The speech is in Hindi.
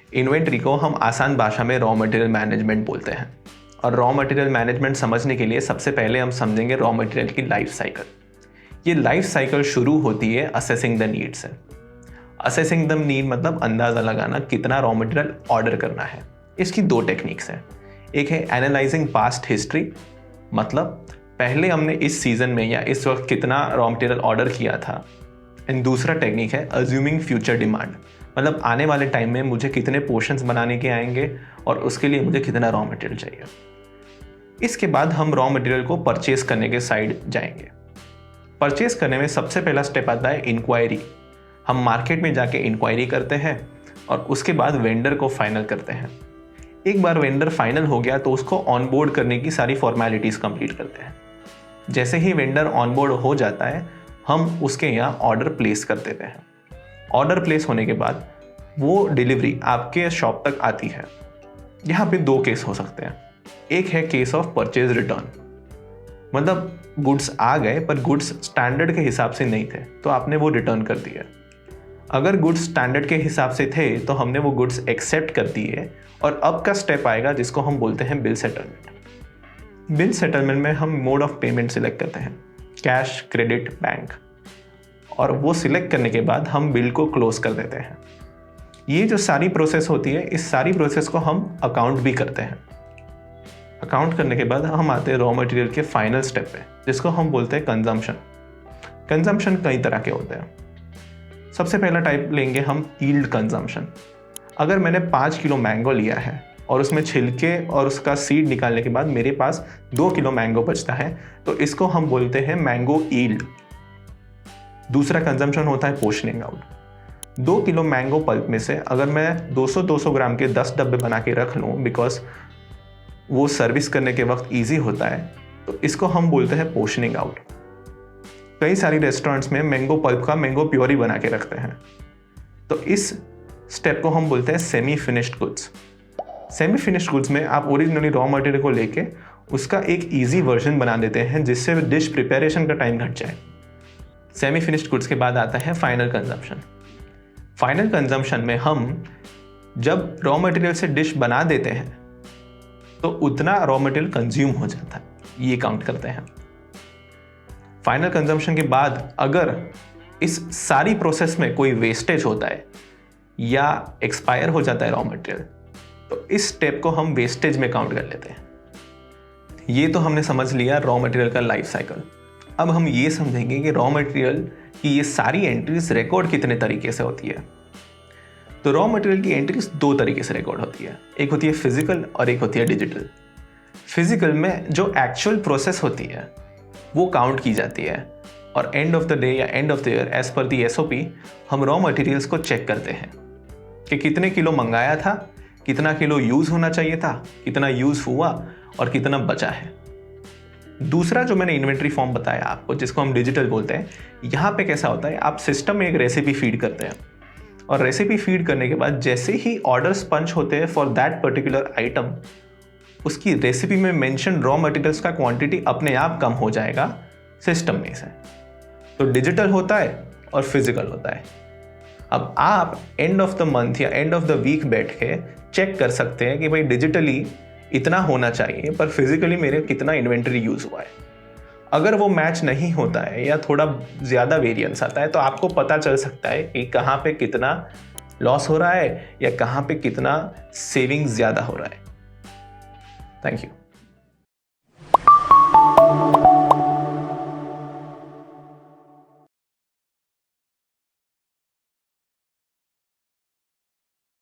इन्वेंट्री को हम आसान भाषा में रॉ मटेरियल मैनेजमेंट बोलते हैं। और रॉ मटेरियल मैनेजमेंट समझने के लिए सबसे पहले हम समझेंगे रॉ मटेरियल की लाइफ साइकिल। ये लाइफ साइकिल शुरू होती है असेसिंग द नीड से। असेसिंग द नीड मतलब अंदाज़ा लगाना कितना रॉ मटेरियल ऑर्डर करना है। इसकी दो टेक्निक्स हैं। एक है एनालाइजिंग पास्ट हिस्ट्री, मतलब पहले हमने इस सीज़न में या इस वक्त कितना रॉ मटेरियल ऑर्डर किया था। एंड दूसरा टेक्निक है अज्यूमिंग फ्यूचर डिमांड, मतलब आने वाले टाइम में मुझे कितने पोर्शंस बनाने के आएंगे और उसके लिए मुझे कितना रॉ मटेरियल चाहिए। इसके बाद हम रॉ मटेरियल को परचेज करने के साइड जाएंगे। परचेज करने में सबसे पहला स्टेप आता है इंक्वायरी। हम मार्केट में जाके इंक्वायरी करते हैं और उसके बाद वेंडर को फाइनल करते हैं। एक बार वेंडर फाइनल हो गया तो उसको ऑनबोर्ड करने की सारी फॉर्मेलिटीज़ कंप्लीट करते हैं। जैसे ही वेंडर ऑनबोर्ड हो जाता है हम उसके यहाँ ऑर्डर प्लेस कर देते हैं। ऑर्डर प्लेस होने के बाद वो डिलीवरी आपके शॉप तक आती है। यहाँ पे दो केस हो सकते हैं। एक है केस ऑफ परचेज रिटर्न, मतलब गुड्स आ गए पर गुड्स स्टैंडर्ड के हिसाब से नहीं थे तो आपने वो रिटर्न कर दिए। अगर गुड्स स्टैंडर्ड के हिसाब से थे तो हमने वो गुड्स एक्सेप्ट कर दिए और अब का स्टेप आएगा जिसको हम बोलते हैं बिल सेटलमेंट। बिल सेटलमेंट में हम मोड ऑफ पेमेंट सिलेक्ट करते हैं, कैश, क्रेडिट, बैंक, और वो सिलेक्ट करने के बाद हम बिल को क्लोज कर देते हैं। ये जो सारी प्रोसेस होती है, इस सारी प्रोसेस को हम अकाउंट भी करते हैं। अकाउंट करने के बाद हम आते हैं रॉ मटेरियल के फाइनल स्टेप पे, जिसको हम बोलते हैं कंजम्पशन। कंजम्पशन कई तरह के होते हैं। सबसे पहला टाइप लेंगे हम यील्ड कंजम्पशन। अगर मैंने 5 किलो मैंगो लिया है और उसमें छिलके और उसका सीड निकालने के बाद मेरे पास 2 किलो मैंगो बचता है तो इसको हम बोलते हैं मैंगो यील्ड। दूसरा कंजम्पशन होता है पोर्शनिंग आउट। 2 किलो मैंगो पल्प में से अगर मैं 200-200 ग्राम के 10 डब्बे बना के रख लूँ, बिकॉज वो सर्विस करने के वक्त ईजी होता है, तो इसको हम बोलते हैं पोर्शनिंग आउट। कई सारी रेस्टोरेंट्स में मैंगो पल्प का मैंगो प्योरी बना के रखते हैं, तो इस स्टेप को हम बोलते हैं semi finished goods. Semi finished goods में आप ओरिजिनली रॉ मटेरियल को लेके उसका एक ईजी वर्जन बना देते हैं जिससे डिश प्रिपरेशन का टाइम घट जाए। सेमी फिनिश्ड गुड्स के बाद आता है फाइनल कंजम्पशन। फाइनल कंजम्पशन में हम जब रॉ मटेरियल से डिश बना देते हैं तो उतना रॉ मटेरियल कंज्यूम हो जाता है, ये काउंट करते हैं। फाइनल कंजम्पशन के बाद अगर इस सारी प्रोसेस में कोई वेस्टेज होता है या एक्सपायर हो जाता है रॉ मटेरियल, तो इस स्टेप को हम वेस्टेज में काउंट कर लेते हैं। ये तो हमने समझ लिया रॉ मटेरियल का लाइफ साइकिल। अब हम ये समझेंगे कि रॉ मटेरियल की ये सारी एंट्रीज रिकॉर्ड कितने तरीके से होती है। तो रॉ मटेरियल की एंट्रीज 2 तरीके से रिकॉर्ड होती है, एक होती है फिजिकल और एक होती है डिजिटल। फिजिकल में जो एक्चुअल प्रोसेस होती है वो काउंट की जाती है और एंड ऑफ द डे या end of the year as per the SOP हम रॉ मटेरियल्स को चेक करते हैं कि कितने किलो मंगाया था, कितना किलो यूज़ होना चाहिए था, कितना यूज़ हुआ और कितना बचा है। दूसरा जो मैंने इन्वेंट्री फॉर्म बताया आपको, जिसको हम डिजिटल बोलते हैं, यहाँ पे कैसा होता है, आप सिस्टम में एक रेसिपी फीड करते हैं और रेसिपी फीड करने के बाद जैसे ही ऑर्डर्स पंच होते हैं फॉर दैट पर्टिकुलर आइटम, उसकी रेसिपी में मेंशन रॉ मटेरियल्स का क्वांटिटी अपने आप कम हो जाएगा सिस्टम में से। तो डिजिटल होता है और फिजिकल होता है। अब आप एंड ऑफ द मंथ या एंड ऑफ द वीक बैठ के चेक कर सकते हैं कि भाई डिजिटली इतना होना चाहिए पर फिजिकली मेरे कितना इन्वेंटरी यूज़ हुआ है। अगर वो मैच नहीं होता है या थोड़ा ज़्यादा वेरिएंस आता है तो आपको पता चल सकता है कि कहाँ पे कितना लॉस हो रहा है या कहाँ पे कितना सेविंग ज़्यादा हो रहा है। Thank you.